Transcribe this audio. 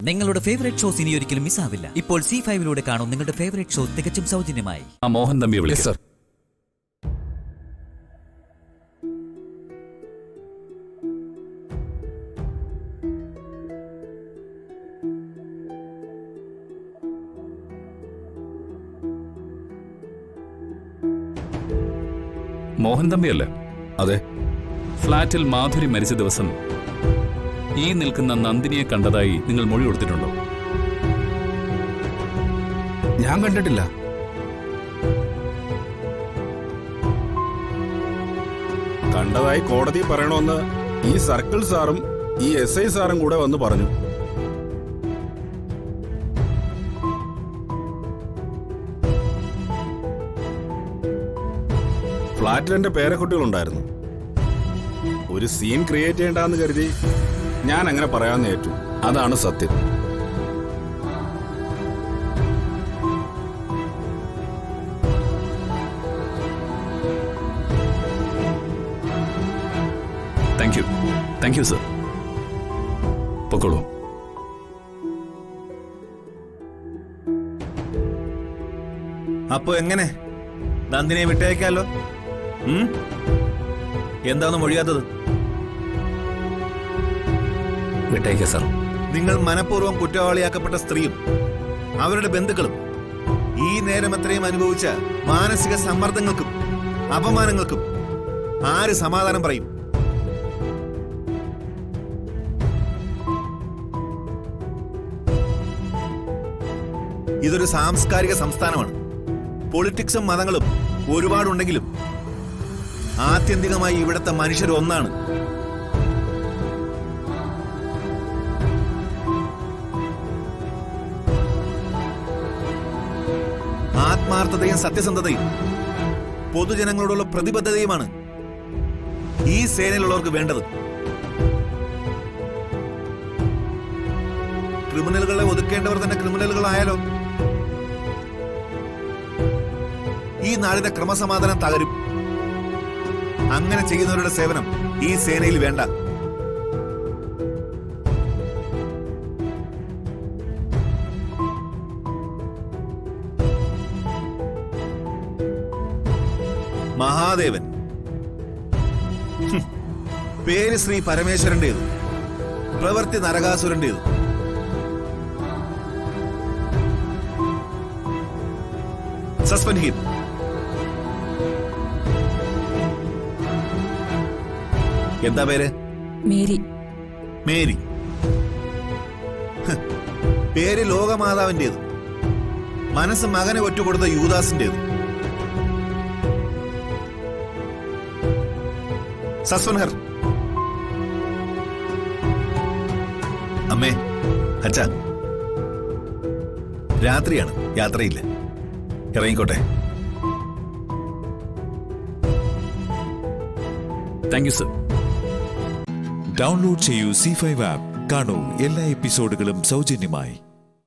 നിങ്ങളുടെ favourite shows ഇനി ഒരിക്കലും മിസ്സാവില്ല. ഇപ്പോൾ C5 കാണും നിങ്ങളുടെ ഫേവറേറ്റ് ഷോ തികച്ചും സൗജന്യമായി. മോഹൻ തമ്പിയെ വിളിക്ക് സർ. മോഹൻ തമ്പിയല്ലേ? അതെ. ഫ്ളാറ്റിൽ മാധുരി മരിച്ച ദിവസം ഈ നിൽക്കുന്ന നന്ദിനിയെ കണ്ടതായി നിങ്ങൾ മൊഴി കൊടുത്തിട്ടുണ്ടോ? ഞാൻ കണ്ടിട്ടില്ല. കണ്ടതായി കോടതി പറയണമെന്ന് ഈ സർക്കിൾ സാറും ഈ SI സാറും കൂടെ വന്ന് പറഞ്ഞു. ഫ്ളാറ്റിൽ എന്റെ പേരക്കുട്ടികളുണ്ടായിരുന്നു. ഒരു സീൻ ക്രിയേറ്റ് ചെയ്യേണ്ടെന്ന് കരുതി ഞാൻ അങ്ങനെ പറയാമെന്ന് ഏറ്റു. അതാണ് സത്യം. Thank you sir. പൊക്കോളൂ. അപ്പൊ എങ്ങനെ നന്ദിനെ വിട്ടയക്കാലോ? എന്താന്ന് മൊഴിയാത്തത്? വിട്ടയക്ക സർ. നിങ്ങൾ മനഃപൂർവ്വം കുറ്റവാളിയാക്കപ്പെട്ട സ്ത്രീയും അവരുടെ ബന്ധുക്കളും ഈ നേരം അത്രയും അനുഭവിച്ച മാനസിക സമ്മർദ്ദങ്ങൾക്കും അപമാനങ്ങൾക്കും ആര് സമാധാനം പറയും? ഇതൊരു സാംസ്കാരിക സംസ്ഥാനമാണ്. പൊളിറ്റിക്സും മതങ്ങളും ഒരുപാടുണ്ടെങ്കിലും ആത്യന്തികമായി ഇവിടുത്തെ മനുഷ്യർ ഒന്നാണ്. ആത്മാർത്ഥതയും സത്യസന്ധതയും പൊതുജനങ്ങളോടുള്ള പ്രതിബദ്ധതയുമാണ് ഈ സേനയിലുള്ളവർക്ക് വേണ്ടത്. ക്രിമിനലുകളെ ഒതുക്കേണ്ടവർ തന്നെ ക്രിമിനലുകളായാലോ? ഈ നാടിന്റെ ക്രമസമാധാനം തകരും. അങ്ങനെ ചെയ്യുന്നവരുടെ സേവനം ഈ സേനയിൽ വേണ്ട. മഹാദേവൻ പേര് ശ്രീ പരമേശ്വരന്റേത്, പ്രവൃത്തി നരകാസുരന്റേത്. Suspend him. എന്താ പേര്? മേരി. മേരി. പേര് ലോകമാതാവിന്റേത്, മനസ്സ് മകനെ ഒറ്റുകൊടുത്ത യൂദാസിന്റേത്. സസ്പെൻഡ് ഹർ. അമ്മേ, അച്ഛാ, രാത്രിയാണ്, യാത്രയില്ല. ഇറങ്ങിക്കോട്ടെ. Thank you sir. ഡൗൺലോഡ് ചെയ്യൂ C5 ആപ്പ്. കാണൂ എല്ലാ എപ്പിസോഡുകളും സൗജന്യമായി.